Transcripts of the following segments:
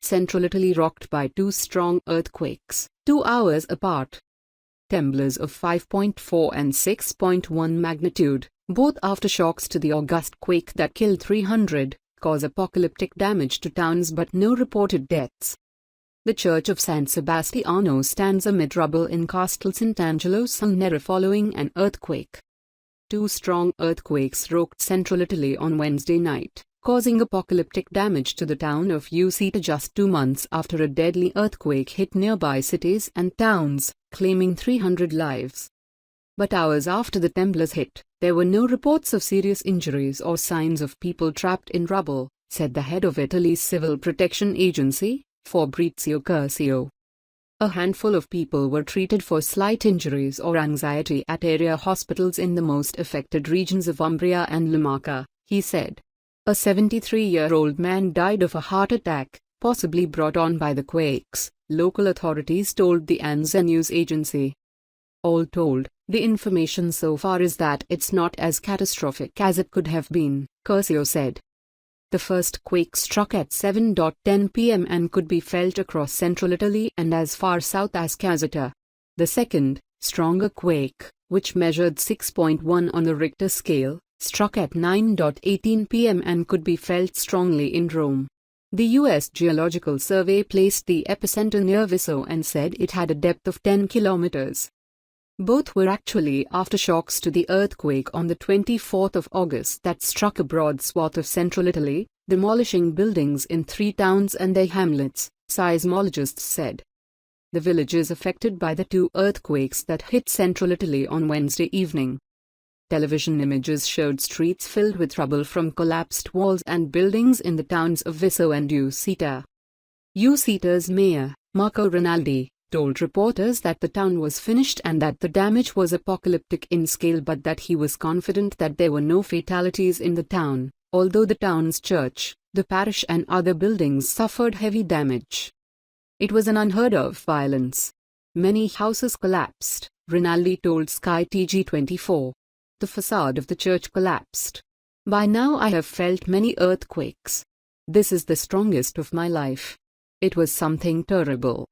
Central Italy rocked by two strong earthquakes, 2 hours apart. Tremblers of 5.4 and 6.1 magnitude, both aftershocks to the August quake that killed 300, cause apocalyptic damage to towns but no reported deaths. The Church of San Sebastiano stands amid rubble in Castel Sant'Angelo sul Nera following an earthquake. Two strong earthquakes rocked central Italy on Wednesday night, causing apocalyptic damage to the town of Usita just 2 months after a deadly earthquake hit nearby cities and towns, claiming 300 lives. But hours after the tremblers hit, there were no reports of serious injuries or signs of people trapped in rubble, said the head of Italy's civil protection agency, Fabrizio Curcio. A handful of people were treated for slight injuries or anxiety at area hospitals in the most affected regions of Umbria and La Marca, he said. A 73-year-old man died of a heart attack, possibly brought on by the quakes, local authorities told the ANSA news agency. All told, the information so far is that it's not as catastrophic as it could have been, Curcio said. The first quake struck at 7:10 p.m. and could be felt across central Italy and as far south as Caseta. The second, stronger quake, which measured 6.1 on the Richter scale, struck at 9:18 p.m. and could be felt strongly in Rome. The U.S. Geological Survey placed the epicenter near Visso and said it had a depth of 10 kilometers. Both were actually aftershocks to the earthquake on the 24th of August that struck a broad swath of central Italy, demolishing buildings in 3 towns and their hamlets, seismologists said. The villages affected by the 2 earthquakes that hit central Italy on Wednesday evening. Television images showed streets filled with rubble from collapsed walls and buildings in the towns of Visso and Usita. Usita's mayor, Marco Rinaldi, told reporters that the town was finished and that the damage was apocalyptic in scale but that he was confident that there were no fatalities in the town, although the town's church, the parish and other buildings suffered heavy damage. It was an unheard-of violence. Many houses collapsed, Rinaldi told Sky TG24. The facade of the church collapsed. By now I have felt many earthquakes. This is the strongest of my life. It was something terrible.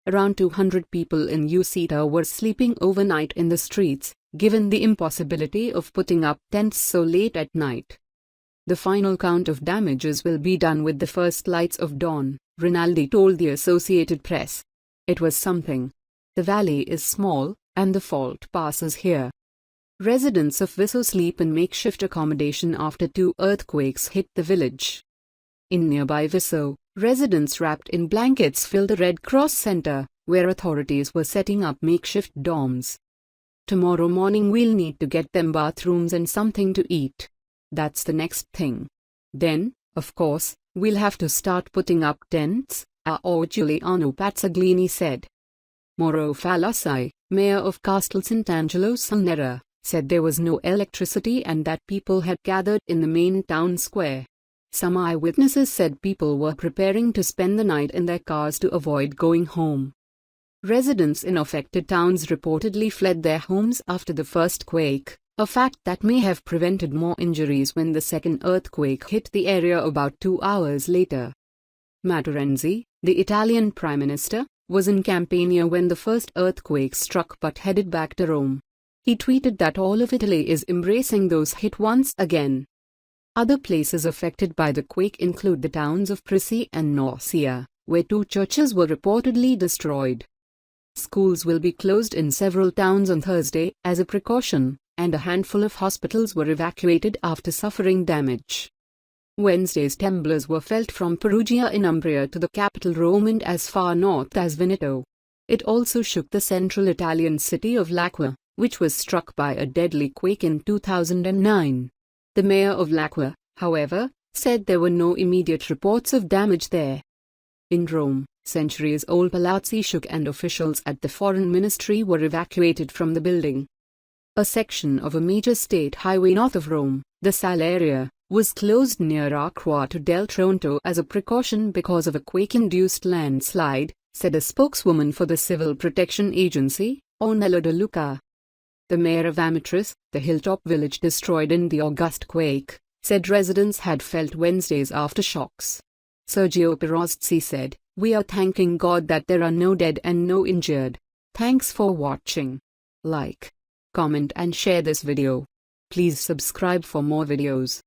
Around 200 people in Usita were sleeping overnight in the streets, given the impossibility of putting up tents so late at night. The final count of damages will be done with the first lights of dawn, Rinaldi told the Associated Press. It was something. The valley is small, and the fault passes here. Residents of Visso sleep in makeshift accommodation after 2 earthquakes hit the village. In nearby Visso, residents wrapped in blankets filled a Red Cross center, where authorities were setting up makeshift dorms. Tomorrow morning we'll need to get them bathrooms and something to eat. That's the next thing. Then, of course, we'll have to start putting up tents, A.O. Giuliano Pazzaglini said. Mauro Falasai, mayor of Castel Sant'Angelo sul Nera, said there was no electricity and that people had gathered in the main town square. Some eyewitnesses said people were preparing to spend the night in their cars to avoid going home. Residents in affected towns reportedly fled their homes after the first quake, a fact that may have prevented more injuries when the second earthquake hit the area about 2 hours later. Matteo Renzi, the Italian prime minister, was in Campania when the first earthquake struck but headed back to Rome. He tweeted that all of Italy is embracing those hit once again. Other places affected by the quake include the towns of Prisi and Norcia, where 2 churches were reportedly destroyed. Schools will be closed in several towns on Thursday as a precaution, and a handful of hospitals were evacuated after suffering damage. Wednesday's tremblers were felt from Perugia in Umbria to the capital Rome and as far north as Veneto. It also shook the central Italian city of L'Aquila, which was struck by a deadly quake in 2009. The mayor of L'Aquila, however, said there were no immediate reports of damage there. In Rome, centuries-old palazzi shook and officials at the foreign ministry were evacuated from the building. A section of a major state highway north of Rome, the Sal area, was closed near Acquato del Tronto as a precaution because of a quake-induced landslide, said a spokeswoman for the Civil Protection Agency, Ornella De Luca. The mayor of Amatris, the hilltop village destroyed in the August quake, said residents had felt Wednesday's aftershocks. Sergio Perozzi said, "We are thanking God that there are no dead and no injured." Thanks for watching. Like, comment and share this video. Please subscribe for more videos.